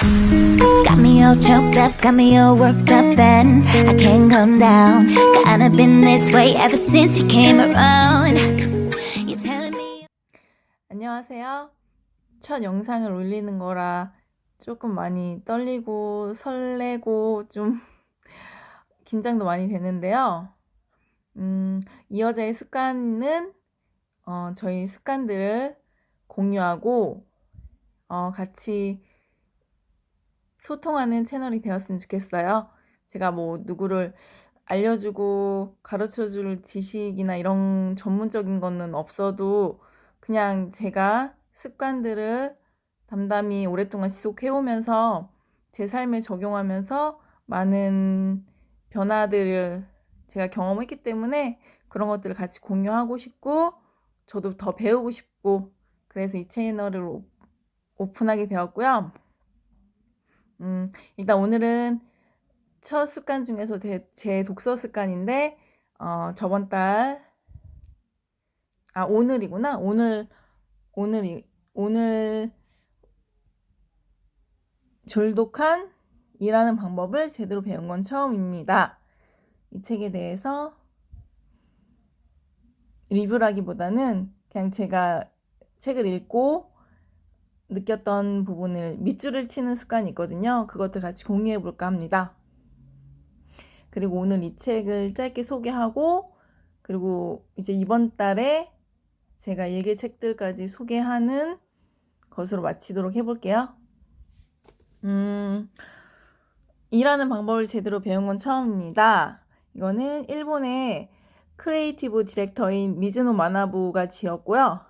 Got me all choked up, got me all worked up and I can't come down. Kinda been this way ever since you came around. You're telling me. 안녕하세요. 첫 영상을 올리는 거라 조금 많이 떨리고 설레고 좀 긴장도 많이 되는데요. 이 여자의 습관은 저희 습관들을 공유하고 같이 소통하는 채널이 되었으면 좋겠어요. 제가 뭐 누구를 알려주고 가르쳐줄 지식이나 이런 전문적인 거는 없어도 그냥 제가 습관들을 담담히 오랫동안 지속해오면서 제 삶에 적용하면서 많은 변화들을 제가 경험했기 때문에 그런 것들을 같이 공유하고 싶고 저도 더 배우고 싶고 그래서 이 채널을 오픈하게 되었고요. 일단 오늘은 첫 습관 중에서 제 독서 습관인데 저번 달 오늘이구나. 오늘 졸독한 일하는 방법을 제대로 배운 건 처음입니다. 이 책에 대해서 리뷰라기보다는 그냥 제가 책을 읽고 느꼈던 부분을 밑줄을 치는 습관이 있거든요. 그것들 같이 공유해 볼까 합니다. 그리고 오늘 이 책을 짧게 소개하고 그리고 이제 이번 달에 제가 읽을 책들까지 소개하는 것으로 마치도록 해볼게요. 일하는 방법을 제대로 배운 건 처음입니다. 이거는 일본의 크리에이티브 디렉터인 미즈노 마나부가 지었고요.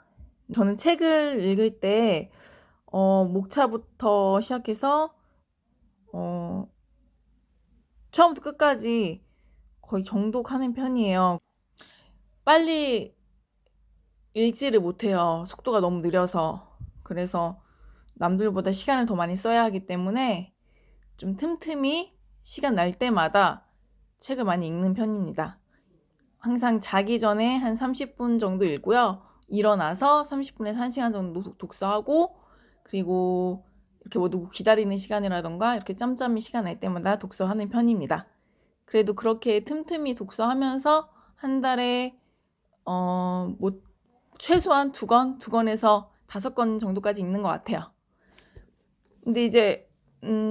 저는 책을 읽을 때 목차부터 시작해서 처음부터 끝까지 거의 정독하는 편이에요. 빨리 읽지를 못해요. 속도가 너무 느려서. 그래서 남들보다 시간을 더 많이 써야 하기 때문에 좀 틈틈이 시간 날 때마다 책을 많이 읽는 편입니다. 항상 자기 전에 한 30분 정도 읽고요. 일어나서 30분에서 1시간 정도 독서하고 그리고 이렇게 뭐 누구 기다리는 시간이라던가 이렇게 짬짬이 시간 날 때마다 독서하는 편입니다. 그래도 그렇게 틈틈이 독서하면서 한 달에 뭐 최소한 2권에서 5권 정도까지 읽는 것 같아요. 근데 이제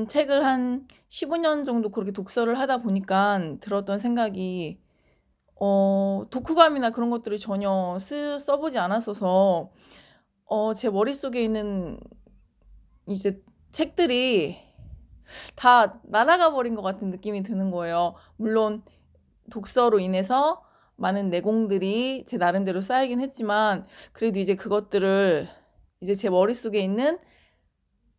책을 한 15년 정도 그렇게 독서를 하다 보니까 들었던 생각이 독후감이나 그런 것들을 전혀 써보지 않았어서 제 머릿속에 있는 이제 책들이 다 날아가 버린 것 같은 느낌이 드는 거예요. 물론 독서로 인해서 많은 내공들이 제 나름대로 쌓이긴 했지만 그래도 이제 그것들을 이제 제 머릿속에 있는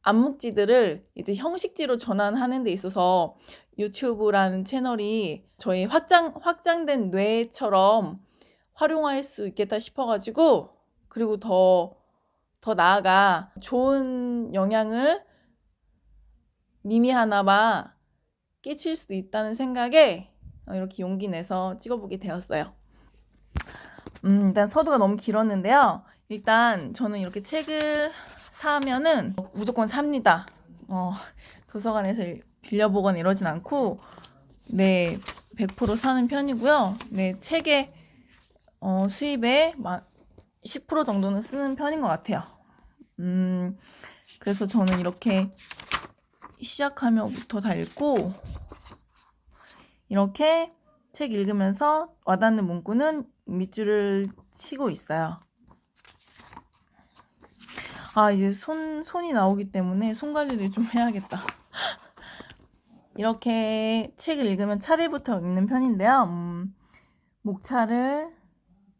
암묵지들을 이제 형식지로 전환하는 데 있어서 유튜브라는 채널이 저희 확장된 뇌처럼 활용할 수 있겠다 싶어가지고 그리고 더 나아가 좋은 영향을 미미하나마 끼칠 수도 있다는 생각에 이렇게 용기 내서 찍어보게 되었어요. 일단 서두가 너무 길었는데요. 일단 저는 이렇게 책을 사면은 무조건 삽니다. 도서관에서 빌려보거나 이러진 않고 100% 사는 편이고요. 책의 수입의 10% 정도는 쓰는 편인 것 같아요. 그래서 저는 이렇게 시작하면부터 다 읽고 이렇게 책 읽으면서 와닿는 문구는 밑줄을 치고 있어요. 이제 손이 나오기 때문에 손 관리를 좀 해야겠다. 이렇게 책을 읽으면 차례부터 읽는 편인데요. 목차를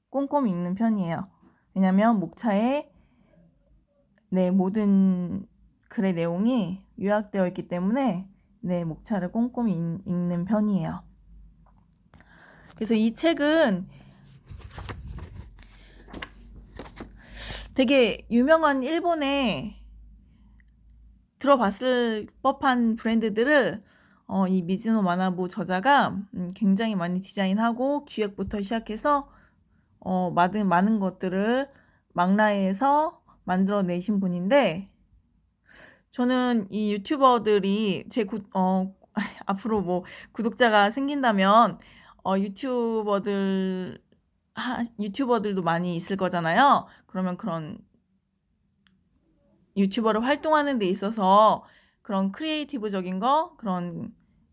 꼼꼼히 읽는 편이에요. 왜냐면 목차에 모든 글의 내용이 요약되어 있기 때문에 목차를 꼼꼼히 읽는 편이에요. 그래서 이 책은 되게 유명한 일본에 들어봤을 법한 브랜드들을 이 미즈노 마나부 저자가 굉장히 많이 디자인하고 기획부터 시작해서 많은 것들을 망라해서 만들어내신 분인데 저는 이 유튜버들이 앞으로 뭐 구독자가 생긴다면 유튜버들도 많이 있을 거잖아요. 그러면 그런 유튜버를 활동하는 데 있어서 그런 크리에이티브적인 그런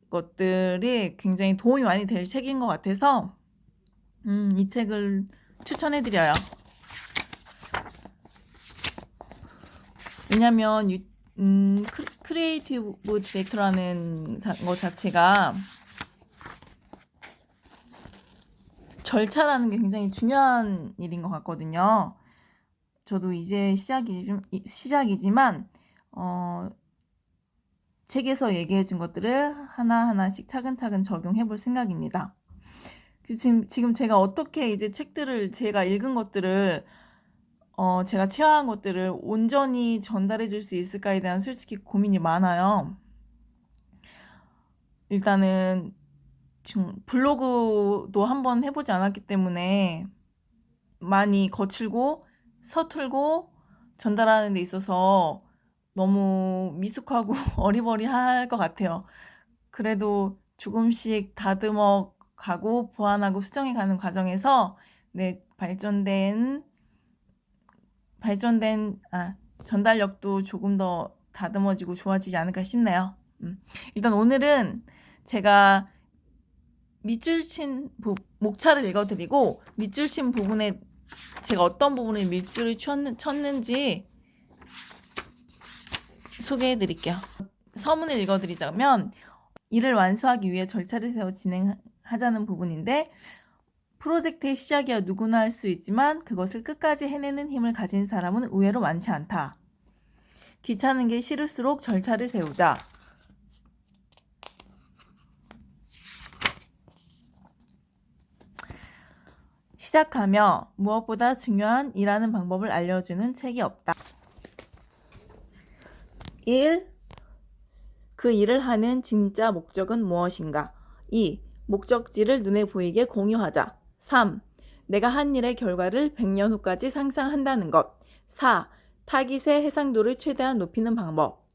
것들이 굉장히 도움이 많이 될 책인 것 같아서 이 책을 추천해드려요. 왜냐면 크리에이티브 디렉터라는 것 자체가 절차라는 게 굉장히 중요한 일인 것 같거든요. 저도 이제 시작이지만 책에서 얘기해 준 것들을 하나하나씩 차근차근 적용해 볼 생각입니다. 지금 제가 어떻게 이제 책들을 제가 읽은 것들을 제가 체화한 것들을 온전히 전달해 줄 수 있을까에 대한 솔직히 고민이 많아요. 일단은 지금 블로그도 한번 해보지 않았기 때문에 많이 거칠고 서툴고 전달하는 데 있어서 너무 미숙하고 어리버리할 것 같아요. 그래도 조금씩 다듬어 가고 보완하고 수정해 가는 과정에서 전달력도 조금 더 다듬어지고 좋아지지 않을까 싶네요. 일단 오늘은 제가 목차를 읽어드리고 밑줄 친 부분에 제가 어떤 부분에 밑줄을 쳤는지 소개해드릴게요. 서문을 읽어드리자면 이를 완수하기 위해 절차를 세워 진행하자는 부분인데 프로젝트의 시작이야 누구나 할 수 있지만 그것을 끝까지 해내는 힘을 가진 사람은 의외로 많지 않다. 귀찮은 게 싫을수록 절차를 세우자. 시작하며 무엇보다 중요한 일하는 방법을 알려주는 책이 없다. 1. 그 일을 하는 진짜 목적은 무엇인가? 2. 목적지를 눈에 보이게 공유하자. 3. 내가 한 일의 결과를 100년 후까지 상상한다는 것. 4. 타깃의 해상도를 최대한 높이는 방법.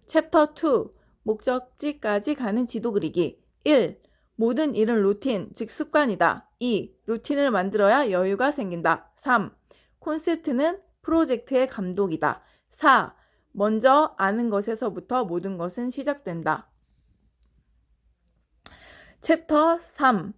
챕터 2. 목적지까지 가는 지도 그리기. 1. 모든 일은 루틴, 즉 습관이다. 2. 루틴을 만들어야 여유가 생긴다. 3. 콘셉트는 프로젝트의 감독이다. 4. 먼저 아는 것에서부터 모든 것은 시작된다. 챕터 3.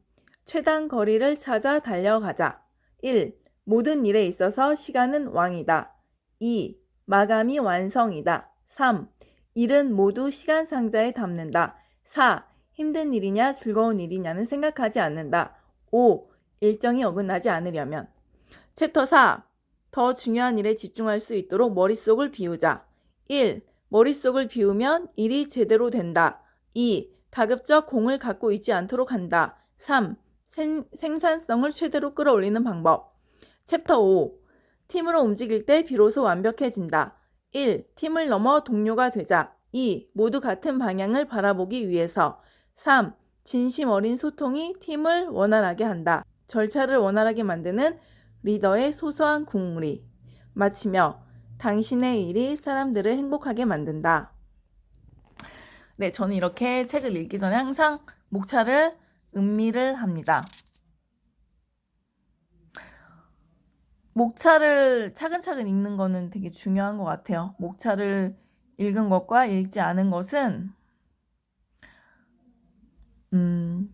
최단 거리를 찾아 달려가자. 1. 모든 일에 있어서 시간은 왕이다. 2. 마감이 완성이다. 3. 일은 모두 시간 상자에 담는다. 4. 힘든 일이냐 즐거운 일이냐는 생각하지 않는다. 5. 일정이 어긋나지 않으려면. 챕터 4. 더 중요한 일에 집중할 수 있도록 머릿속을 비우자. 1. 머릿속을 비우면 일이 제대로 된다. 2. 가급적 공을 갖고 있지 않도록 한다. 3. 생산성을 최대로 끌어올리는 방법. 챕터 5. 팀으로 움직일 때 비로소 완벽해진다. 1. 팀을 넘어 동료가 되자. 2. 모두 같은 방향을 바라보기 위해서. 3. 진심 어린 소통이 팀을 원활하게 한다. 절차를 원활하게 만드는 리더의 소소한 국무리. 마치며 당신의 일이 사람들을 행복하게 만든다. 네, 저는 이렇게 책을 읽기 전에 항상 목차를 음미를 합니다. 목차를 차근차근 읽는 거는 되게 중요한 것 같아요. 목차를 읽은 것과 읽지 않은 것은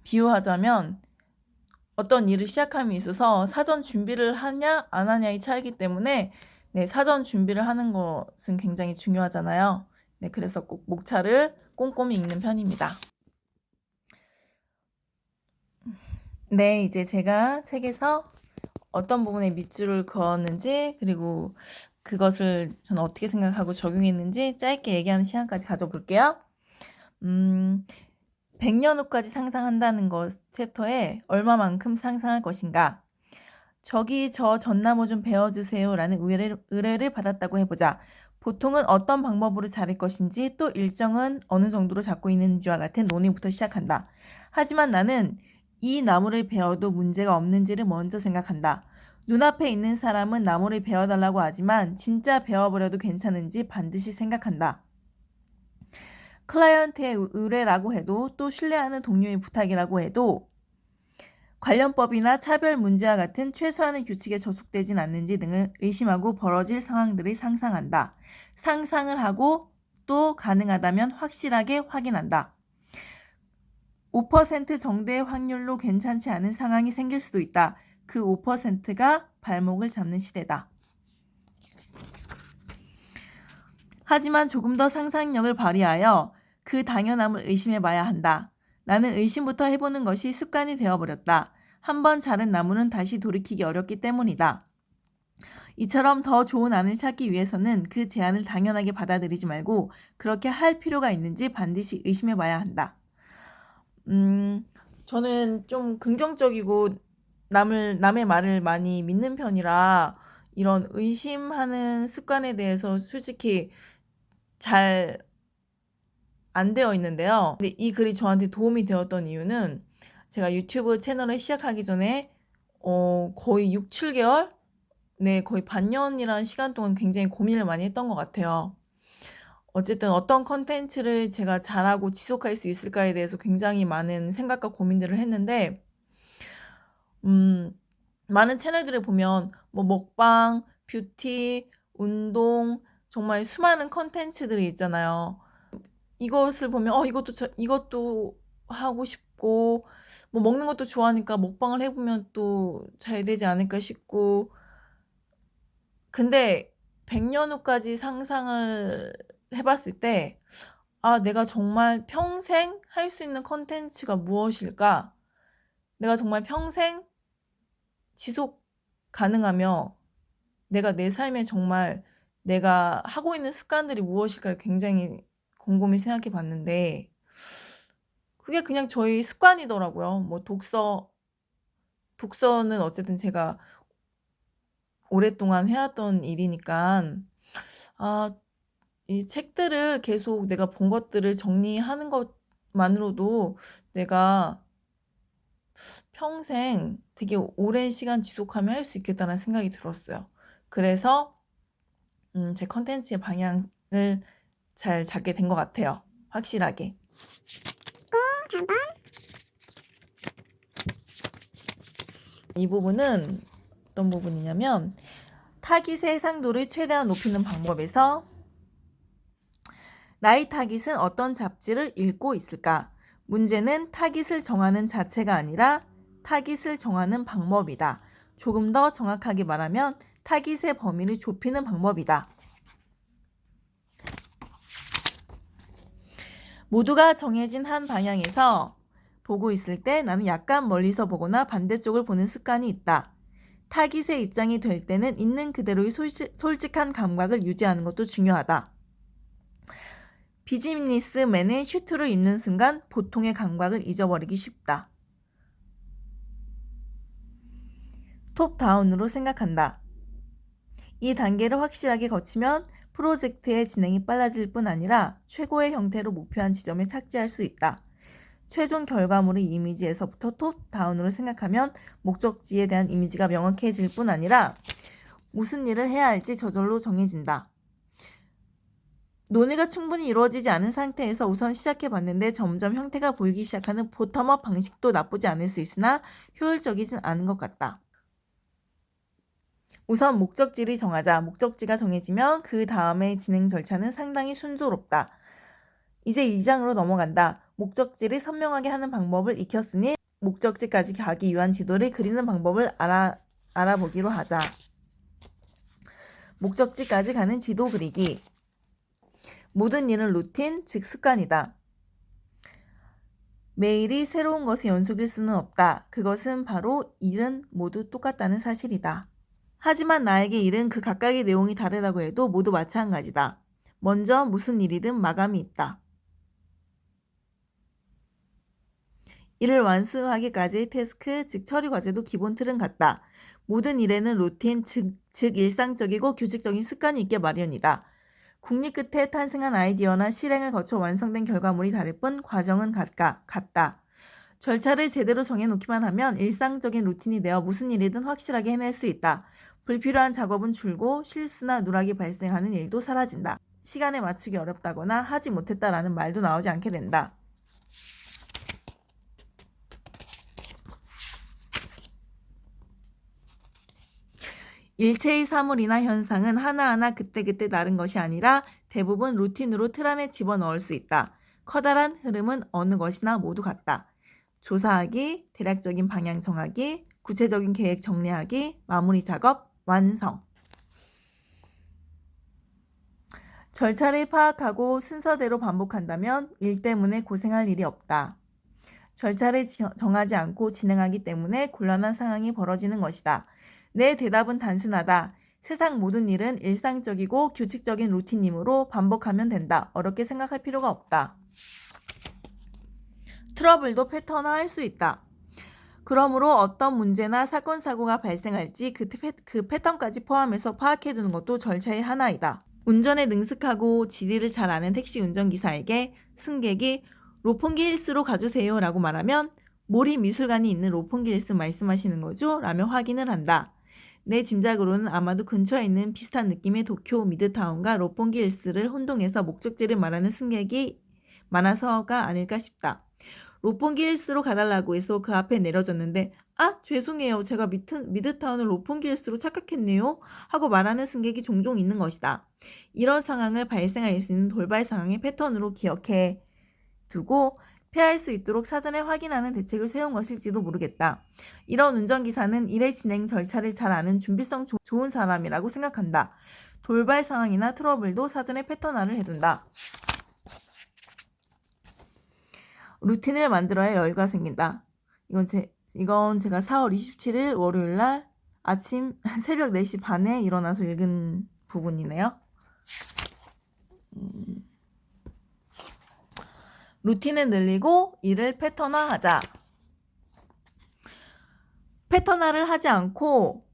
비유하자면 어떤 일을 시작함에 있어서 사전 준비를 하냐 안 하냐의 차이기 때문에 사전 준비를 하는 것은 굉장히 중요하잖아요. 그래서 꼭 목차를 꼼꼼히 읽는 편입니다. 이제 제가 책에서 어떤 부분에 밑줄을 그었는지 그리고 그것을 저는 어떻게 생각하고 적용했는지 짧게 얘기하는 시간까지 가져볼게요. 100년 후까지 상상한다는 것 챕터에 얼마만큼 상상할 것인가? 저기 저 전나무 좀 베어주세요 라는 의뢰를 받았다고 해보자. 보통은 어떤 방법으로 자를 것인지 또 일정은 어느 정도로 잡고 있는지와 같은 논의부터 시작한다. 하지만 나는 이 나무를 베어도 문제가 없는지를 먼저 생각한다. 눈앞에 있는 사람은 나무를 베어달라고 하지만 진짜 베어버려도 괜찮은지 반드시 생각한다. 클라이언트의 의뢰라고 해도 또 신뢰하는 동료의 부탁이라고 해도 관련법이나 차별 문제와 같은 최소한의 규칙에 저촉되진 않는지 등을 의심하고 벌어질 상황들을 상상한다. 상상을 하고 또 가능하다면 확실하게 확인한다. 5% 정도의 확률로 괜찮지 않은 상황이 생길 수도 있다. 그 5%가 발목을 잡는 시대다. 하지만 조금 더 상상력을 발휘하여 그 당연함을 의심해봐야 한다. 나는 의심부터 해보는 것이 습관이 되어버렸다. 한번 자른 나무는 다시 돌이키기 어렵기 때문이다. 이처럼 더 좋은 안을 찾기 위해서는 그 제안을 당연하게 받아들이지 말고 그렇게 할 필요가 있는지 반드시 의심해봐야 한다. 저는 좀 긍정적이고 남의 말을 많이 믿는 편이라 이런 의심하는 습관에 대해서 솔직히 잘 안 되어 있는데요. 근데 이 글이 저한테 도움이 되었던 이유는 제가 유튜브 채널을 시작하기 전에 거의 6, 7개월? 네, 거의 반년이라는 시간 동안 굉장히 고민을 많이 했던 것 같아요. 어쨌든 어떤 컨텐츠를 제가 잘하고 지속할 수 있을까에 대해서 굉장히 많은 생각과 고민들을 했는데 많은 채널들을 보면 뭐 먹방, 뷰티, 운동 정말 수많은 컨텐츠들이 있잖아요. 이것을 보면 이것도 하고 싶고 뭐 먹는 것도 좋아하니까 먹방을 해보면 또 잘 되지 않을까 싶고 근데 100년 후까지 상상을 해봤을 때 내가 정말 평생 할 수 있는 컨텐츠가 무엇일까? 내가 정말 평생 지속 가능하며 내가 내 삶에 정말 내가 하고 있는 습관들이 무엇일까를 굉장히 곰곰이 생각해 봤는데 그게 그냥 저희 습관이더라고요. 뭐 독서는 어쨌든 제가 오랫동안 해왔던 일이니까 이 책들을 계속 내가 본 것들을 정리하는 것만으로도 내가 평생 되게 오랜 시간 지속하면 할 수 있겠다는 생각이 들었어요. 그래서 제 컨텐츠의 방향을 잘 잡게 된 것 같아요. 확실하게. 이 부분은 어떤 부분이냐면 타깃의 해상도를 최대한 높이는 방법에서 나의 타깃은 어떤 잡지를 읽고 있을까? 문제는 타깃을 정하는 자체가 아니라 타깃을 정하는 방법이다. 조금 더 정확하게 말하면 타깃의 범위를 좁히는 방법이다. 모두가 정해진 한 방향에서 보고 있을 때 나는 약간 멀리서 보거나 반대쪽을 보는 습관이 있다. 타깃의 입장이 될 때는 있는 그대로의 솔직한 감각을 유지하는 것도 중요하다. 비즈니스맨은 슈트를 입는 순간 보통의 감각을 잊어버리기 쉽다. 톱다운으로 생각한다. 이 단계를 확실하게 거치면 프로젝트의 진행이 빨라질 뿐 아니라 최고의 형태로 목표한 지점에 착지할 수 있다. 최종 결과물의 이미지에서부터 톱다운으로 생각하면 목적지에 대한 이미지가 명확해질 뿐 아니라 무슨 일을 해야 할지 저절로 정해진다. 논의가 충분히 이루어지지 않은 상태에서 우선 시작해봤는데 점점 형태가 보이기 시작하는 보텀업 방식도 나쁘지 않을 수 있으나 효율적이진 않은 것 같다. 우선 목적지를 정하자. 목적지가 정해지면 그 다음의 진행 절차는 상당히 순조롭다. 이제 2장으로 넘어간다. 목적지를 선명하게 하는 방법을 익혔으니 목적지까지 가기 위한 지도를 그리는 방법을 알아보기로 하자. 목적지까지 가는 지도 그리기. 모든 일은 루틴, 즉 습관이다. 매일이 새로운 것의 연속일 수는 없다. 그것은 바로 일은 모두 똑같다는 사실이다. 하지만 나에게 일은 그 각각의 내용이 다르다고 해도 모두 마찬가지다. 먼저 무슨 일이든 마감이 있다. 일을 완수하기까지의 태스크, 즉 처리 과제도 기본 틀은 같다. 모든 일에는 루틴, 즉 일상적이고 규칙적인 습관이 있게 마련이다. 국리 끝에 탄생한 아이디어나 실행을 거쳐 완성된 결과물이 다를 뿐 과정은 같다. 절차를 제대로 정해놓기만 하면 일상적인 루틴이 되어 무슨 일이든 확실하게 해낼 수 있다. 불필요한 작업은 줄고 실수나 누락이 발생하는 일도 사라진다. 시간에 맞추기 어렵다거나 하지 못했다라는 말도 나오지 않게 된다. 일체의 사물이나 현상은 하나하나 그때그때 다른 것이 아니라 대부분 루틴으로 틀 안에 집어넣을 수 있다. 커다란 흐름은 어느 것이나 모두 같다. 조사하기, 대략적인 방향 정하기, 구체적인 계획 정리하기, 마무리 작업, 완성. 절차를 파악하고 순서대로 반복한다면 일 때문에 고생할 일이 없다. 절차를 정하지 않고 진행하기 때문에 곤란한 상황이 벌어지는 것이다. 내 대답은 단순하다. 세상 모든 일은 일상적이고 규칙적인 루틴이므로 반복하면 된다. 어렵게 생각할 필요가 없다. 트러블도 패턴화할 수 있다. 그러므로 어떤 문제나 사건, 사고가 발생할지 그 패턴까지 포함해서 파악해두는 것도 절차의 하나이다. 운전에 능숙하고 지리를 잘 아는 택시 운전기사에게 승객이 로폰기 힐스로 가주세요 라고 말하면 모리 미술관이 있는 로폰기 힐스 말씀하시는 거죠? 라며 확인을 한다. 내 짐작으로는 아마도 근처에 있는 비슷한 느낌의 도쿄 미드타운과 로폰기 힐스를 혼동해서 목적지를 말하는 승객이 많아서가 아닐까 싶다. 로폰기 힐스로 가달라고 해서 그 앞에 내려졌는데 아 죄송해요 제가 미드타운을 로폰기 힐스로 착각했네요 하고 말하는 승객이 종종 있는 것이다. 이런 상황을 발생할 수 있는 돌발 상황의 패턴으로 기억해 두고 피할 수 있도록 사전에 확인하는 대책을 세운 것일지도 모르겠다. 이런 운전기사는 일의 진행 절차를 잘 아는 준비성 좋은 사람이라고 생각한다. 돌발 상황이나 트러블도 사전에 패턴화를 해둔다. 루틴을 만들어야 여유가 생긴다. 이건 제가 4월 27일 월요일날 아침 새벽 4시 반에 일어나서 읽은 부분이네요. 루틴을 늘리고 일을 패턴화하자. 패턴화를 하지 않고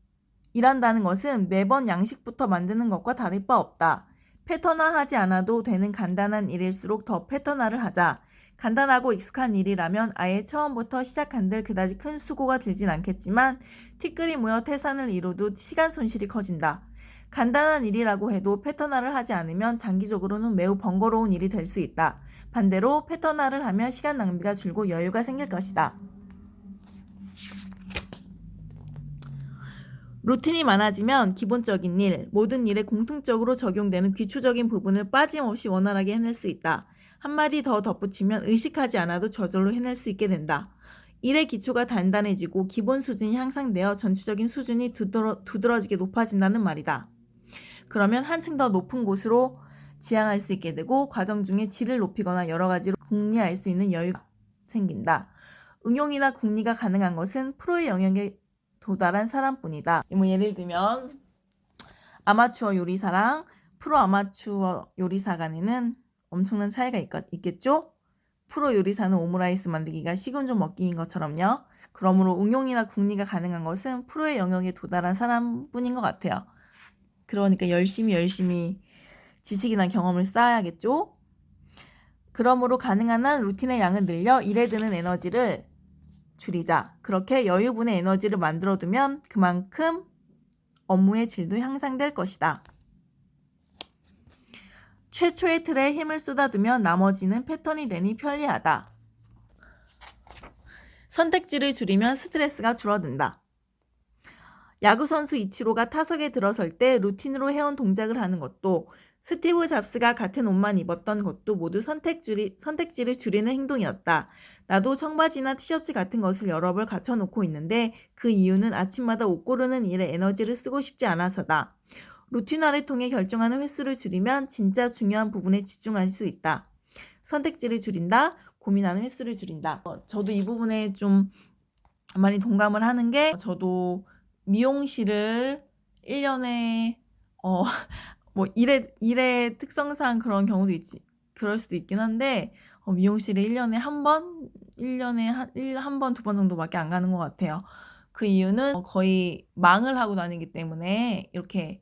일한다는 것은 매번 양식부터 만드는 것과 다를 바 없다. 패턴화하지 않아도 되는 간단한 일일수록 더 패턴화를 하자. 간단하고 익숙한 일이라면 아예 처음부터 시작한들 그다지 큰 수고가 들진 않겠지만 티끌이 모여 태산을 이루듯 시간 손실이 커진다. 간단한 일이라고 해도 패턴화를 하지 않으면 장기적으로는 매우 번거로운 일이 될 수 있다. 반대로 패턴화를 하면 시간 낭비가 줄고 여유가 생길 것이다. 루틴이 많아지면 기본적인 일, 모든 일에 공통적으로 적용되는 기초적인 부분을 빠짐없이 원활하게 해낼 수 있다. 한마디 더 덧붙이면 의식하지 않아도 저절로 해낼 수 있게 된다. 일의 기초가 단단해지고 기본 수준이 향상되어 전체적인 수준이 두드러지게 높아진다는 말이다. 그러면 한층 더 높은 곳으로 지향할 수 있게 되고 과정 중에 질을 높이거나 여러 가지로 궁리할 수 있는 여유가 생긴다. 응용이나 궁리가 가능한 것은 프로의 영역에 도달한 사람뿐이다. 뭐 예를 들면 아마추어 요리사랑 프로 아마추어 요리사 간에는 엄청난 차이가 있겠죠? 프로 요리사는 오므라이스 만들기가 식은 죽 먹기인 것처럼요. 그러므로 응용이나 궁리가 가능한 것은 프로의 영역에 도달한 사람뿐인 것 같아요. 그러니까 열심히 지식이나 경험을 쌓아야겠죠? 그러므로 가능한 한 루틴의 양을 늘려 일에 드는 에너지를 줄이자. 그렇게 여유분의 에너지를 만들어두면 그만큼 업무의 질도 향상될 것이다. 최초의 틀에 힘을 쏟아두면 나머지는 패턴이 되니 편리하다. 선택지를 줄이면 스트레스가 줄어든다. 야구선수 이치로가 타석에 들어설 때 루틴으로 해온 동작을 하는 것도 스티브 잡스가 같은 옷만 입었던 것도 모두 선택지를 줄이는 행동이었다. 나도 청바지나 티셔츠 같은 것을 여러 벌 갖춰놓고 있는데 그 이유는 아침마다 옷 고르는 일에 에너지를 쓰고 싶지 않아서다. 루틴화를 통해 결정하는 횟수를 줄이면 진짜 중요한 부분에 집중할 수 있다. 선택지를 줄인다, 고민하는 횟수를 줄인다. 저도 이 부분에 좀 많이 동감을 하는 게 저도 미용실을 1년에 뭐 일의 특성상 그런 경우도 있지. 그럴 수도 있긴 한데 미용실에 1년에 한 번, 1년에 한 번, 두 번 정도밖에 안 가는 것 같아요. 그 이유는 거의 망을 하고 다니기 때문에 이렇게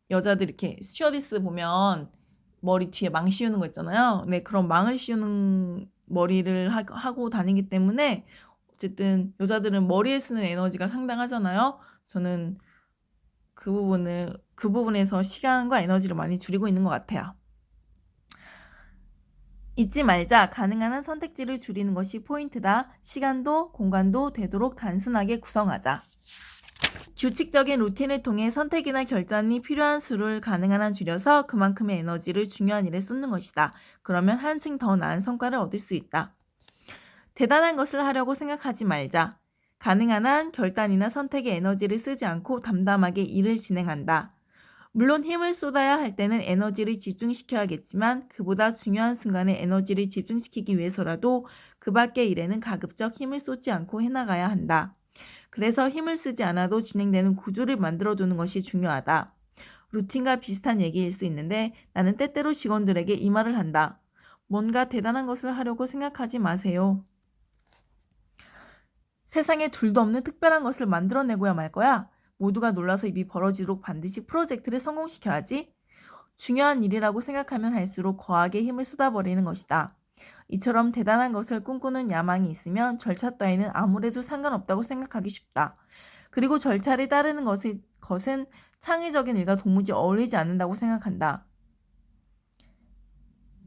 여자들 이렇게 스튜어디스 보면 머리 뒤에 망 씌우는 거 있잖아요. 네, 그런 망을 씌우는 머리를 하고 다니기 때문에 어쨌든 여자들은 머리에 쓰는 에너지가 상당하잖아요. 저는 그 부분에서 시간과 에너지를 많이 줄이고 있는 것 같아요. 잊지 말자. 가능한 한 선택지를 줄이는 것이 포인트다. 시간도 공간도 되도록 단순하게 구성하자. 규칙적인 루틴을 통해 선택이나 결단이 필요한 수를 가능한 한 줄여서 그만큼의 에너지를 중요한 일에 쏟는 것이다. 그러면 한층 더 나은 성과를 얻을 수 있다. 대단한 것을 하려고 생각하지 말자. 가능한 한 결단이나 선택에 에너지를 쓰지 않고 담담하게 일을 진행한다. 물론 힘을 쏟아야 할 때는 에너지를 집중시켜야겠지만 그보다 중요한 순간에 에너지를 집중시키기 위해서라도 그 밖의 일에는 가급적 힘을 쏟지 않고 해나가야 한다. 그래서 힘을 쓰지 않아도 진행되는 구조를 만들어두는 것이 중요하다. 루틴과 비슷한 얘기일 수 있는데 나는 때때로 직원들에게 이 말을 한다. 뭔가 대단한 것을 하려고 생각하지 마세요. 세상에 둘도 없는 특별한 것을 만들어내고야 말 거야. 모두가 놀라서 입이 벌어지도록 반드시 프로젝트를 성공시켜야지. 중요한 일이라고 생각하면 할수록 거하게 힘을 쏟아버리는 것이다. 이처럼 대단한 것을 꿈꾸는 야망이 있으면 절차 따위는 아무래도 상관없다고 생각하기 쉽다. 그리고 절차를 따르는 것은 창의적인 일과 도무지 어울리지 않는다고 생각한다.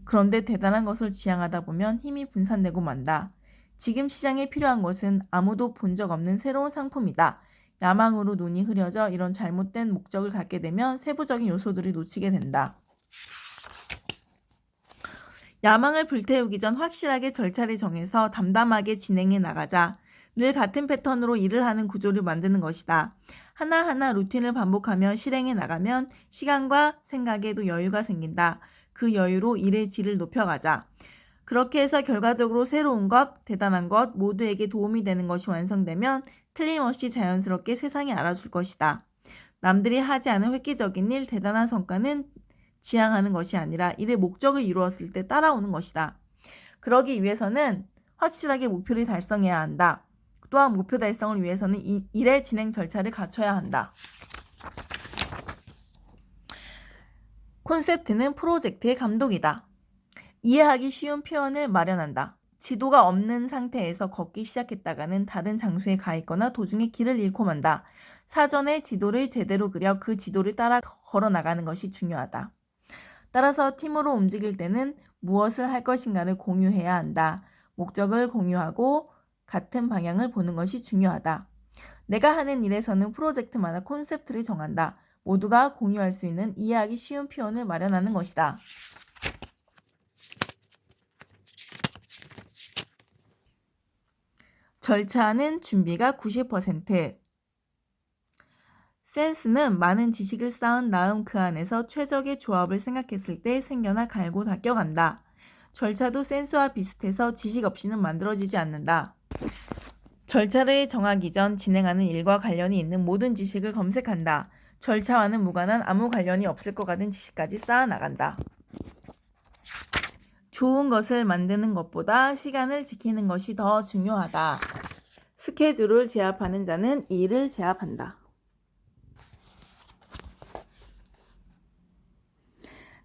그런데 대단한 것을 지향하다 보면 힘이 분산되고 만다. 지금 시장에 필요한 것은 아무도 본 적 없는 새로운 상품이다. 야망으로 눈이 흐려져 이런 잘못된 목적을 갖게 되면 세부적인 요소들을 놓치게 된다. 야망을 불태우기 전 확실하게 절차를 정해서 담담하게 진행해 나가자. 늘 같은 패턴으로 일을 하는 구조를 만드는 것이다. 하나하나 루틴을 반복하며 실행해 나가면 시간과 생각에도 여유가 생긴다. 그 여유로 일의 질을 높여가자. 그렇게 해서 결과적으로 새로운 것, 대단한 것, 모두에게 도움이 되는 것이 완성되면 틀림없이 자연스럽게 세상이 알아줄 것이다. 남들이 하지 않은 획기적인 일, 대단한 성과는 지향하는 것이 아니라 일의 목적을 이루었을 때 따라오는 것이다. 그러기 위해서는 확실하게 목표를 달성해야 한다. 또한 목표 달성을 위해서는 일의 진행 절차를 갖춰야 한다. 콘셉트는 프로젝트의 감독이다. 이해하기 쉬운 표현을 마련한다. 지도가 없는 상태에서 걷기 시작했다가는 다른 장소에 가 있거나 도중에 길을 잃고 만다. 사전에 지도를 제대로 그려 그 지도를 따라 걸어 나가는 것이 중요하다. 따라서 팀으로 움직일 때는 무엇을 할 것인가를 공유해야 한다. 목적을 공유하고 같은 방향을 보는 것이 중요하다. 내가 하는 일에서는 프로젝트마다 콘셉트를 정한다. 모두가 공유할 수 있는 이해하기 쉬운 표현을 마련하는 것이다. 절차는 준비가 90%. 센스는 많은 지식을 쌓은 다음 그 안에서 최적의 조합을 생각했을 때 생겨나 갈고 닦여간다. 절차도 센스와 비슷해서 지식 없이는 만들어지지 않는다. 절차를 정하기 전 진행하는 일과 관련이 있는 모든 지식을 검색한다. 절차와는 무관한 아무 관련이 없을 것 같은 지식까지 쌓아나간다. 좋은 것을 만드는 것보다 시간을 지키는 것이 더 중요하다. 스케줄을 제압하는 자는 일을 제압한다.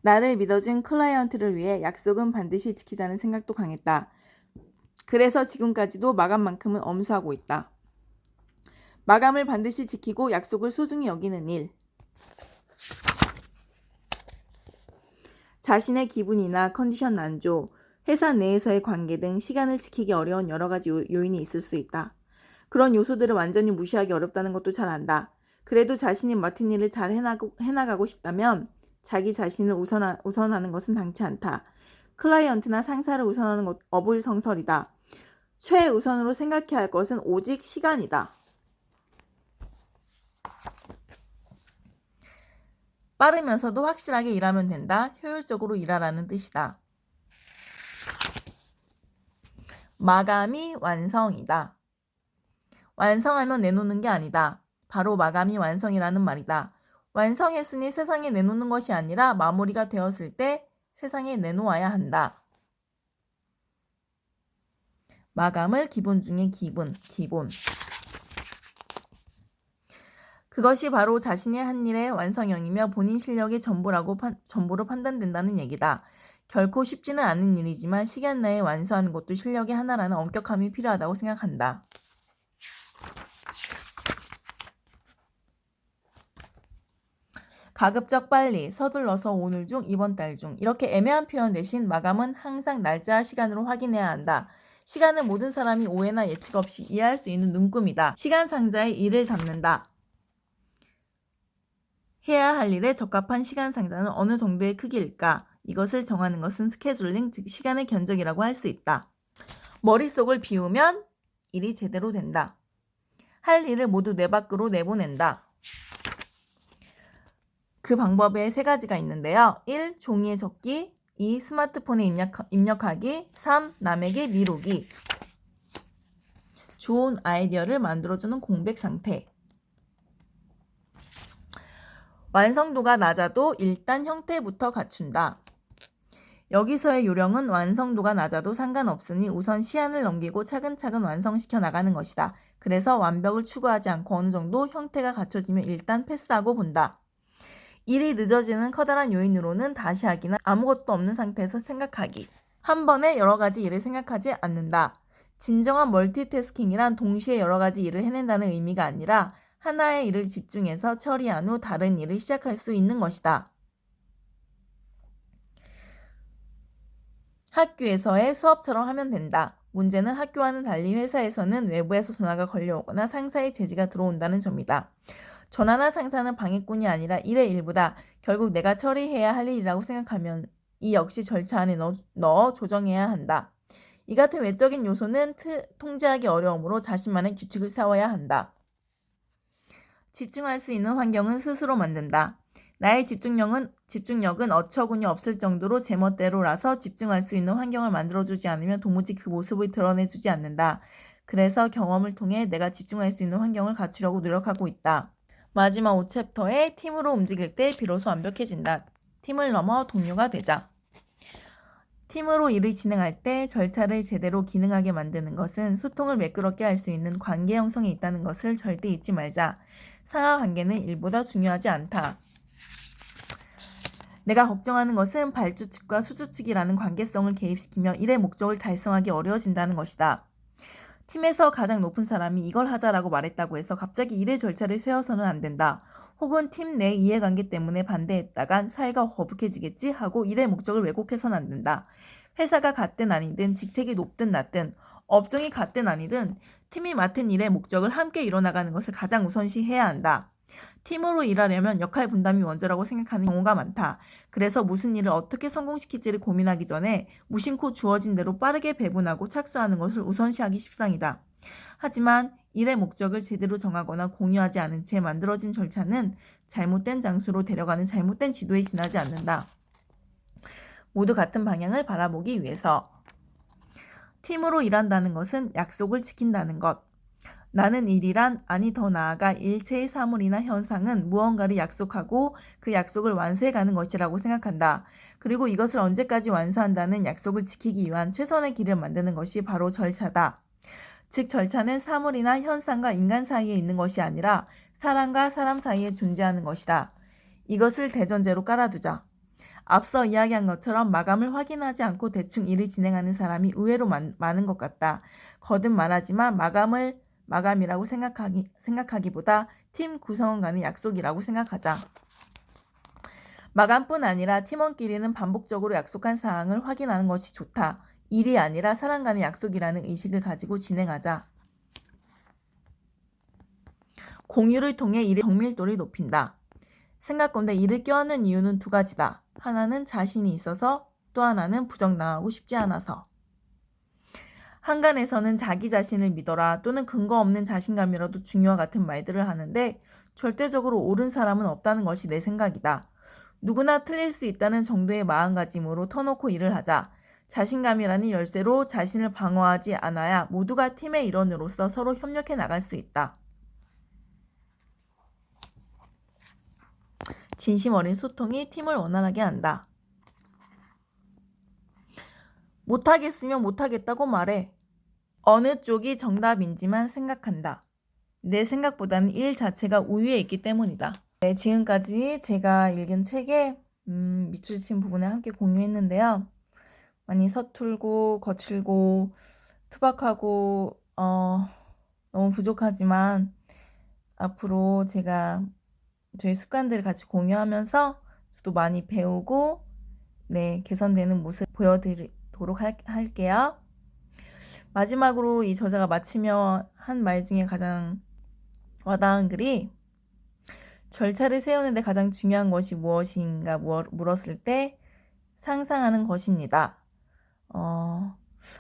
나를 믿어준 클라이언트를 위해 약속은 반드시 지키자는 생각도 강했다. 그래서 지금까지도 마감만큼은 엄수하고 있다. 마감을 반드시 지키고 약속을 소중히 여기는 일. 자신의 기분이나 컨디션 안조, 회사 내에서의 관계 등 시간을 지키기 어려운 여러 가지 요인이 있을 수 있다. 그런 요소들을 완전히 무시하기 어렵다는 것도 잘 안다. 그래도 자신이 맡은 일을 잘 해나가고 싶다면 자기 자신을 우선하는 것은 당치 않다. 클라이언트나 상사를 우선하는 것 어불성설이다. 최우선으로 생각해야 할 것은 오직 시간이다. 빠르면서도 확실하게 일하면 된다. 효율적으로 일하라는 뜻이다. 마감이 완성이다. 완성하면 내놓는 게 아니다. 바로 마감이 완성이라는 말이다. 완성했으니 세상에 내놓는 것이 아니라 마무리가 되었을 때 세상에 내놓아야 한다. 마감을 기본 중에 기본. 그것이 바로 자신이 한 일의 완성형이며 본인 실력의 전부로 판단된다는 얘기다. 결코 쉽지는 않은 일이지만 시간 내에 완수하는 것도 실력의 하나라는 엄격함이 필요하다고 생각한다. 가급적 빨리, 서둘러서 오늘 중, 이번 달 중. 이렇게 애매한 표현 대신 마감은 항상 날짜와 시간으로 확인해야 한다. 시간은 모든 사람이 오해나 예측 없이 이해할 수 있는 눈금이다. 시간 상자에 일을 담는다. 해야 할 일에 적합한 시간 상자는 어느 정도의 크기일까? 이것을 정하는 것은 스케줄링, 즉 시간의 견적이라고 할 수 있다. 머릿속을 비우면 일이 제대로 된다. 할 일을 모두 뇌 밖으로 내보낸다. 그 방법에 3가지가 있는데요. 1. 종이에 적기, 2. 스마트폰에 입력하기, 3. 남에게 미루기. 좋은 아이디어를 만들어주는 공백 상태. 완성도가 낮아도 일단 형태부터 갖춘다. 여기서의 요령은 완성도가 낮아도 상관없으니 우선 시한을 넘기고 차근차근 완성시켜 나가는 것이다. 그래서 완벽을 추구하지 않고 어느 정도 형태가 갖춰지면 일단 패스하고 본다. 일이 늦어지는 커다란 요인으로는 다시 하기나 아무것도 없는 상태에서 생각하기. 한 번에 여러 가지 일을 생각하지 않는다. 진정한 멀티태스킹이란 동시에 여러 가지 일을 해낸다는 의미가 아니라 하나의 일을 집중해서 처리한 후 다른 일을 시작할 수 있는 것이다. 학교에서의 수업처럼 하면 된다. 문제는 학교와는 달리 회사에서는 외부에서 전화가 걸려오거나 상사의 제지가 들어온다는 점이다. 전화나 상사는 방해꾼이 아니라 일의 일부다. 결국 내가 처리해야 할 일이라고 생각하면 이 역시 절차 안에 넣어 조정해야 한다. 이 같은 외적인 요소는 통제하기 어려우므로 자신만의 규칙을 세워야 한다. 집중할 수 있는 환경은 스스로 만든다. 나의 집중력은 어처구니 없을 정도로 제멋대로라서 집중할 수 있는 환경을 만들어주지 않으면 도무지 그 모습을 드러내주지 않는다. 그래서 경험을 통해 내가 집중할 수 있는 환경을 갖추려고 노력하고 있다. 마지막 5챕터에 팀으로 움직일 때 비로소 완벽해진다. 팀을 넘어 동료가 되자. 팀으로 일을 진행할 때 절차를 제대로 기능하게 만드는 것은 소통을 매끄럽게 할 수 있는 관계 형성에 있다는 것을 절대 잊지 말자. 상하관계는 일보다 중요하지 않다. 내가 걱정하는 것은 발주 측과 수주 측이라는 관계성을 개입시키며 일의 목적을 달성하기 어려워진다는 것이다. 팀에서 가장 높은 사람이 이걸 하자라고 말했다고 해서 갑자기 일의 절차를 세워서는 안 된다. 혹은 팀 내 이해관계 때문에 반대했다간 사이가 거북해지겠지 하고 일의 목적을 왜곡해서는 안 된다. 회사가 같든 아니든 직책이 높든 낮든 업종이 같든 아니든 팀이 맡은 일의 목적을 함께 이뤄나가는 것을 가장 우선시해야 한다. 팀으로 일하려면 역할 분담이 먼저라고 생각하는 경우가 많다. 그래서 무슨 일을 어떻게 성공시킬지를 고민하기 전에 무심코 주어진 대로 빠르게 배분하고 착수하는 것을 우선시하기 십상이다. 하지만 일의 목적을 제대로 정하거나 공유하지 않은 채 만들어진 절차는 잘못된 장소로 데려가는 잘못된 지도에 지나지 않는다. 모두 같은 방향을 바라보기 위해서. 팀으로 일한다는 것은 약속을 지킨다는 것. 나는 일이란, 아니 더 나아가 일체의 사물이나 현상은 무언가를 약속하고 그 약속을 완수해가는 것이라고 생각한다. 그리고 이것을 언제까지 완수한다는 약속을 지키기 위한 최선의 길을 만드는 것이 바로 절차다. 즉 절차는 사물이나 현상과 인간 사이에 있는 것이 아니라 사람과 사람 사이에 존재하는 것이다. 이것을 대전제로 깔아두자. 앞서 이야기한 것처럼 마감을 확인하지 않고 대충 일을 진행하는 사람이 의외로 많은 것 같다. 거듭 말하지만 마감이라고 생각하기보다 팀 구성원 간의 약속이라고 생각하자. 마감뿐 아니라 팀원끼리는 반복적으로 약속한 사항을 확인하는 것이 좋다. 일이 아니라 사람 간의 약속이라는 의식을 가지고 진행하자. 공유를 통해 일의 정밀도를 높인다. 생각건대 일을 껴안는 이유는 2가지다. 하나는 자신이 있어서, 또 하나는 부정당하고 싶지 않아서. 한간에서는 자기 자신을 믿어라 또는 근거 없는 자신감이라도 중요와 같은 말들을 하는데 절대적으로 옳은 사람은 없다는 것이 내 생각이다. 누구나 틀릴 수 있다는 정도의 마음가짐으로 터놓고 일을 하자. 자신감이라는 열쇠로 자신을 방어하지 않아야 모두가 팀의 일원으로서 서로 협력해 나갈 수 있다. 진심 어린 소통이 팀을 원활하게 한다. 못하겠으면 못하겠다고 말해. 어느 쪽이 정답인지만 생각한다. 내 생각보다는 일 자체가 우위에 있기 때문이다. 네, 지금까지 제가 읽은 책에 밑줄 친 부분을 함께 공유했는데요. 많이 서툴고 거칠고 투박하고 너무 부족하지만 앞으로 제가 저희 습관들을 같이 공유하면서 저도 많이 배우고 네, 개선되는 모습 보여드리도록 할게요. 마지막으로 이 저자가 마치며 한 말 중에 가장 와닿은 글이 절차를 세우는데 가장 중요한 것이 무엇인가 물었을 때 상상하는 것입니다.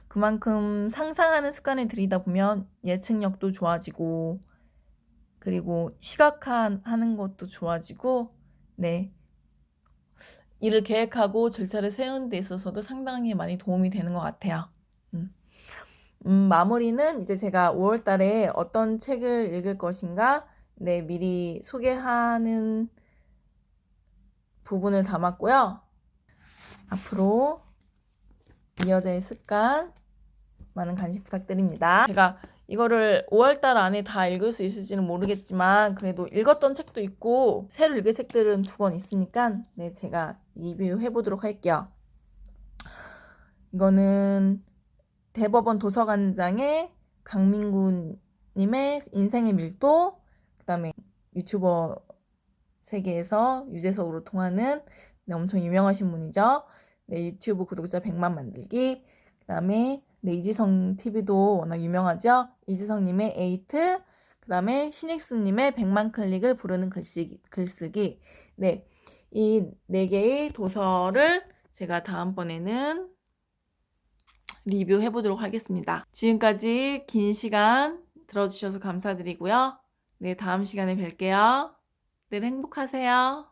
그만큼 상상하는 습관을 들이다 보면 예측력도 좋아지고 그리고 시각화하는 것도 좋아지고 네, 일을 계획하고 절차를 세우는 데 있어서도 상당히 많이 도움이 되는 것 같아요. 마무리는 이제 제가 5월 달에 어떤 책을 읽을 것인가 네, 미리 소개하는 부분을 담았고요. 앞으로 이어져의 습관 많은 관심 부탁드립니다. 제가 이거를 5월 달 안에 다 읽을 수 있을지는 모르겠지만 그래도 읽었던 책도 있고 새로 읽을 책들은 2권 있으니까 네, 제가 리뷰해 보도록 할게요. 이거는 대법원 도서관장의 강민구 님의 인생의 밀도, 그 다음에 유튜버 세계에서 유재석으로 통하는 네, 엄청 유명하신 분이죠. 네, 유튜브 구독자 100만 만들기, 그 다음에 네, 이지성 TV도 워낙 유명하죠. 이지성님의 에이트, 그 다음에 신익수님의 100만 클릭을 부르는 글쓰기. 네, 이 4개의 도서를 제가 다음번에는 리뷰해 보도록 하겠습니다. 지금까지 긴 시간 들어주셔서 감사드리고요. 네, 다음 시간에 뵐게요. 늘 행복하세요.